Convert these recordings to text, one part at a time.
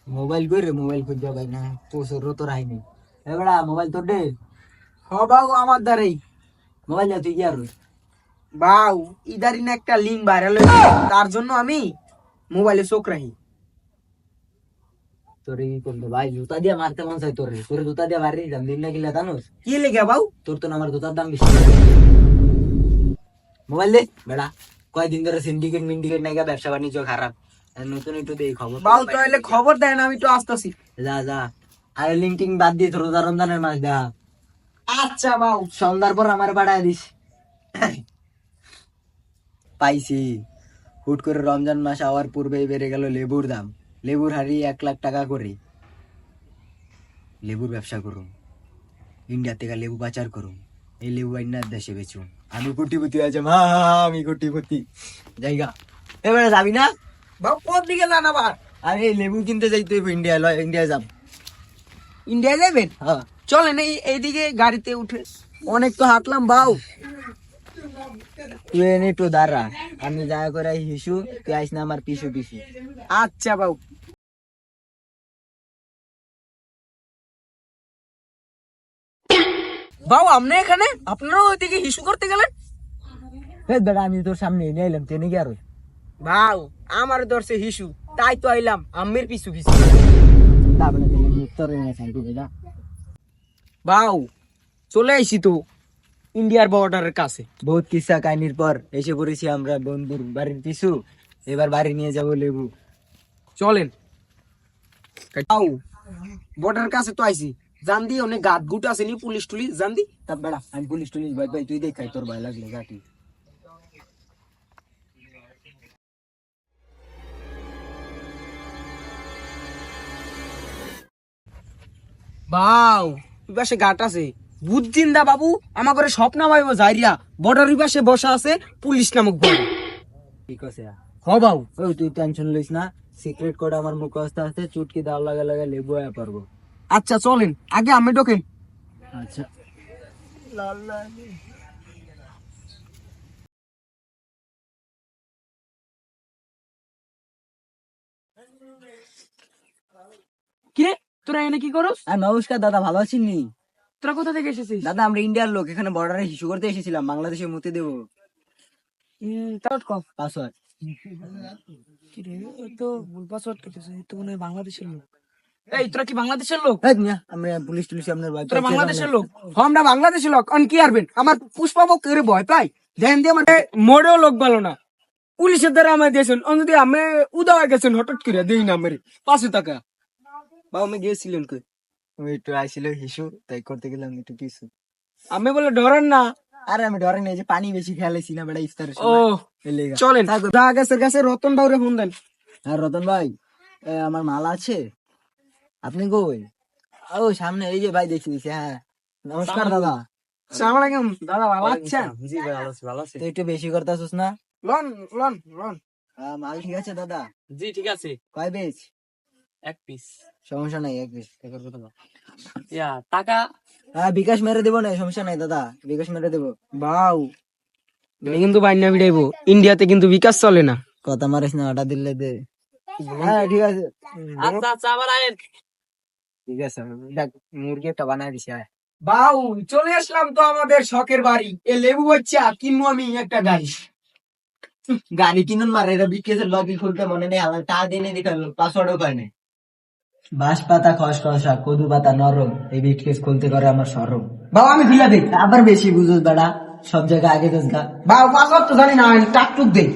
Mobile করে mobile খুঁজে পাই না, প্রচুর তো রাইনি। এবার মোবাইল তোর দে। হ বাউ আমার দ্বারাই। মোবাইল যা তুই কি আর বাউ ইদারিন একটা লিঙ্ক ভাইরাল হয়েছে, তার জন্য আমি মোবাইলে চোখ রাখি। তোর কি করবো ভাই, জুতা দিয়ে মারতে মন চাই তোর, তোর জুতা দিয়ে মারি দাম দিন না কিলা জানোস? কি লেগে বাউ? তোর তো না আমার জুতার দাম বেশি। মোবাইল দে বেড়া, কয়দিন ধরে সিন্ডিকেট মিন্ডিকেট নাকি ব্যবসা বাণিজ্য খারাপ, আর নতুন একটু দেই খবর। বাউ তাহলে খবর দেয় না, আমি তো আসতেছি। যা যা, আর লিঙ্কিং বাদ দিয়ে তোর রোজা রমজানের মাস দেখা। আচ্ছা বাউ। সন্ধ্যার পর আমার পাঠায় দিস। পাইছি, হুট করে রমজান মাস আওয়ার পূর্বেই বেড়ে গেল লেবুর দাম। লেবুর হারি 1 লাখ টাকা করে। লেবুর ব্যবসা করুন, ইন্ডিয়া থেকে লেবু পাচার করুন, এই লেবু আইনা দেশে বেচুন, আমি কোটিপতি আছে মা, আমি কোটিপতি। জায়গা এবারে যাবি না? বাউ কোন দিকে যান আবার? আরে এই লেবু কিনতে যাইতে ইন্ডিয়া, ইন্ডিয়া যাব। ইন্ডিয়া যাবেন? হ্যাঁ চলেন এইদিকে গাড়িতে উঠে, অনেক তো হাঁটলাম বাউ। তুই এনে একটু দাঁড়া, আমি যা করে হিসু, তুই আইস না আমার পিছু পিছু। আচ্ছা বাউ। বাউ আপনি এখানে, আপনারাও ওইদিকে হিসু করতে গেলেন? বেটা আমি তোর সামনে এনে এলাম, তেনে কি আর বাউ আমার ধরছে হিসু, তাই তো আইলাম আম্মের পিছু পিছু। তারপরে তোর এনে থাকবি বেটা। বাউ চলে আইছি তো ইন্ডিয়ার বর্ডারের কাছে। বহুত কিসা কাহিনীর পর এসে পড়েছি আমরা বন্ধুর বাড়ির পিছু। এবার বাড়ি নিয়ে যাবো লেবু। চলেন বাউ, বর্ডারের কাছে তো আইছি। জান দি অনেক গাত গুট আছে নি, পুলিশ টুলিশ জান দি। তা বেড়া আমি পুলিশ টুলিশ ভয় পাই, তুই দেখাই তোর ভয় লাগলে গাটি। বাউ ওই পাশে গাট আছে, বুদ্ধিন্দা বাবু আমার ঘরে স্বপ্ন ভাইব যাইরিয়া বর্ডার ওই পাশে বসা আছে পুলিশ নামক বড়। ঠিক আছে। হ বাউ। ওই তুই টেনশন লইস না, সিক্রেট কোড আমার মুখস্থ আছে, চুটকি দাও লাগা লাগা লেবু আয়া পারবো। আচ্ছা চলেন, আগে আমি ঢোকেন। আচ্ছা। কিরে তোরা এনে কি করস? আর নমস্কার দাদা, ভালো আছেন নি? তোরা কোথা থেকে এসেছিস? দাদা আমরা ইন্ডিয়ার লোক, এখানে বর্ডারে হিসু করতে এসেছিলাম, বাংলাদেশে মুতে দেবো। তাও কম। পাসওয়ার্ড। কিরে ও তো ভুল পাসওয়ার্ড কেটেছে, তো মনে হয় বাংলাদেশের লোক। এই তোরা কি বাংলাদেশের লোক? আমরা পুলিশ টুলিশ আপনার ভয় তোরা পাই, বাংলাদেশের লোক? হ আমরা বাংলাদেশের লোক। অন কি আরবেন আমার পুষ্পাবক করে ভয় পাই, দেন দিয়ে মানে মোড়েও লোক ভালো না। পুলিশের দ্বারা আমায় দিয়েছেন, অন যদি আমি উদা হয়ে গেছেন হঠাৎ করে দেই না মেরে 500 টাকা। বাবা আমি গিয়েছিলেন কই? ওই একটু আইছিল হিসু, তাই করতে গেলাম একটু পিছু। আমি বলে ডরেন না? আরে আমি ডরে নাই, যে পানি বেশি খেয়ালাইছি না বেটা ইফতারের ও সময়, এর লেগা। চলেন যা গেছে গেছে, রতন ভাউরে ফোন দেন। আর রতন ভাই, আমার মাল আছে, আপনি কই? ও সামনে এই যে ভাই, দেখি দিছি। হ্যাঁ নমস্কার দাদা। আসসালামু আলাইকুম দাদা, ভালো আছেন? জি ভাই ভালো আছি, ভালো আছি। তুই একটু বেশি করতেছিস না? Loan loan loan. মাল ঠিক আছে দাদা? জি ঠিক আছে। কয় বেচ? এক পিস। সমস্যা নাই, এক বেচ। ইয়া টাকা? বিকাশ মেরে দেবো না, সমস্যা নাই দাদা, বিকাশ মেরে দেবো। বাউ তুমি কিন্তু বাইনা বিড়াইবো, ইন্ডিয়াতে কিন্তু বিকাশ চলে না। কথা মারিস না, অর্ডার দিলে দে। হ্যাঁ ঠিক আছে। আচ্ছা আচ্ছা আবার আয়েন। ঠিক আছে, দেখ মুরগি একটা বানাই দিছি। বাউ চলে আসলাম তো আমাদের শখের বাড়ি, এ লেবু বাচ্চা কিনবো আমি একটা গাড়ি। গাড়ি কিনুন মারে, এটা বিকেসের লবি খুলতে মনে নেই, আমার টা দিনে দিতে পাসওয়ার্ডও পায় নাই। বাঁশ পাতা খসখসা, কদু পাতা নরম, এই বিটকেস খুলতে করে আমার সরম। বাবা আমি ভিলা দেই। আবার বেশি বুঝোস বেড়া, সব জায়গায় আগে তোস গা। বাউ পাসওয়ার্ড তো জানি না, টাকটুক দেই।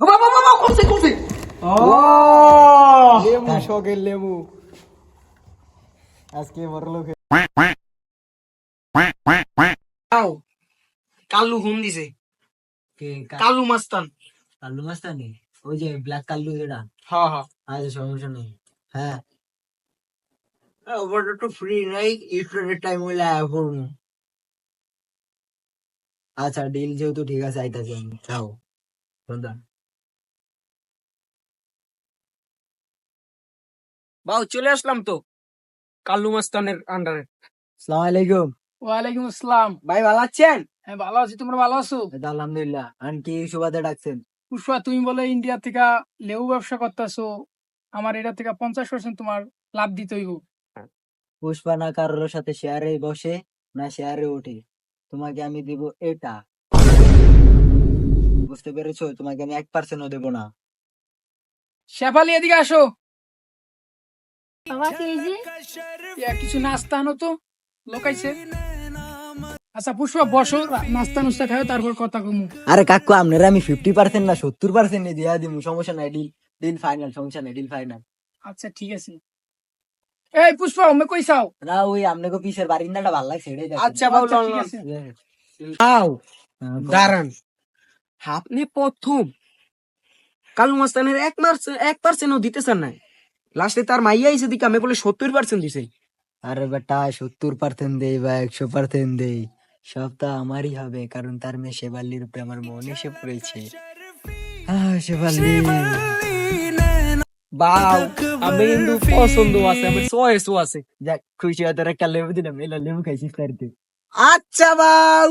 ও বাবা বাবা খুলছে খুলছে। ও লেবু, শখের লেবু। আজকে বড় লোক। বাউ কালু ফোন দিছে, কালু মাস্তান। কাল্লু মাস্তানি, ওই যে ব্ল্যাক কাল্লু যেটা। হ্যাঁ হ্যাঁ। আচ্ছা সমস্যা নেই। হ্যাঁ ওটা তো ফ্রি নাই, ইফতারের টাইম হইলে আয়া করবো। আচ্ছা ডিল যেহেতু ঠিক আছে, আইতাছি আমি, যাও সন্ধ্যা। বাউ চলে আসলাম তো কালু মাস্তানের আন্ডারে। আসসালামু আলাইকুম। ওয়ালাইকুম আসসালাম। ভাই ভালো আছেন? হ্যাঁ ভালো আছি, তোমরা ভালো আছো? এই তো আলহামদুলিল্লাহ। আর কি সুবাদে ডাকছেন? পুষ্পা তুমি বলে ইন্ডিয়া থেকে লেবু ব্যবসা করতেছো, আমার এটা থেকে 50% তোমার লাভ দিতে হইব। পুষ্পা না কারোর সাথে শেয়ারে বসে না শেয়ারে ওঠে, তোমাকে আমি দিব এটা, বুঝতে পেরেছো? তোমাকে আমি 1%ও দেবো না। শেফালি এদিকে আসো, বাবা কি যে কিছু নাস্তা আনো তো, লোকাইছে। আচ্ছা পুষ্পা বসো, নাস্তা নুস্তা খাও, তারপর কথা কমু। আরে কাকু, আপনারা আমি 50% না 70% দিয়া দিব, সমস্যা নাই। ডিল ডিল ফাইনাল, সমস্যা নাই, ডিল ফাইনাল। আচ্ছা ঠিক আছে। এই পুষ্পা আমি কই চাও? না ওই আপনাকে পিসের বারিন্দাটা ভালো লাগছে, এটাই দেখেন। আচ্ছা বাবু, ঠিক আছে। আও হ্যাঁ, দাঁড়ান, আপনি প্রথম কালু মাস্তানের 1% দিতেছেন না, লাস্টে তার মাইয়া এসে দিকে আমি বলে 70% দিছে। আরে বেটা 70% দেই বা 100% দেই, সবটা আমারই হবে, কারণ তার মেয়ে শেফালির উপরে আমার মন এসে পড়েছে। শেফালি, বাউ, আমি কিন্তু পছন্দ আছে, আমার চয়েসও আছে। যাক খুশি হয়ে তোর একটা লেবু দিলাম, এলা লেবু খাইছিস তার। আচ্ছা বাউ।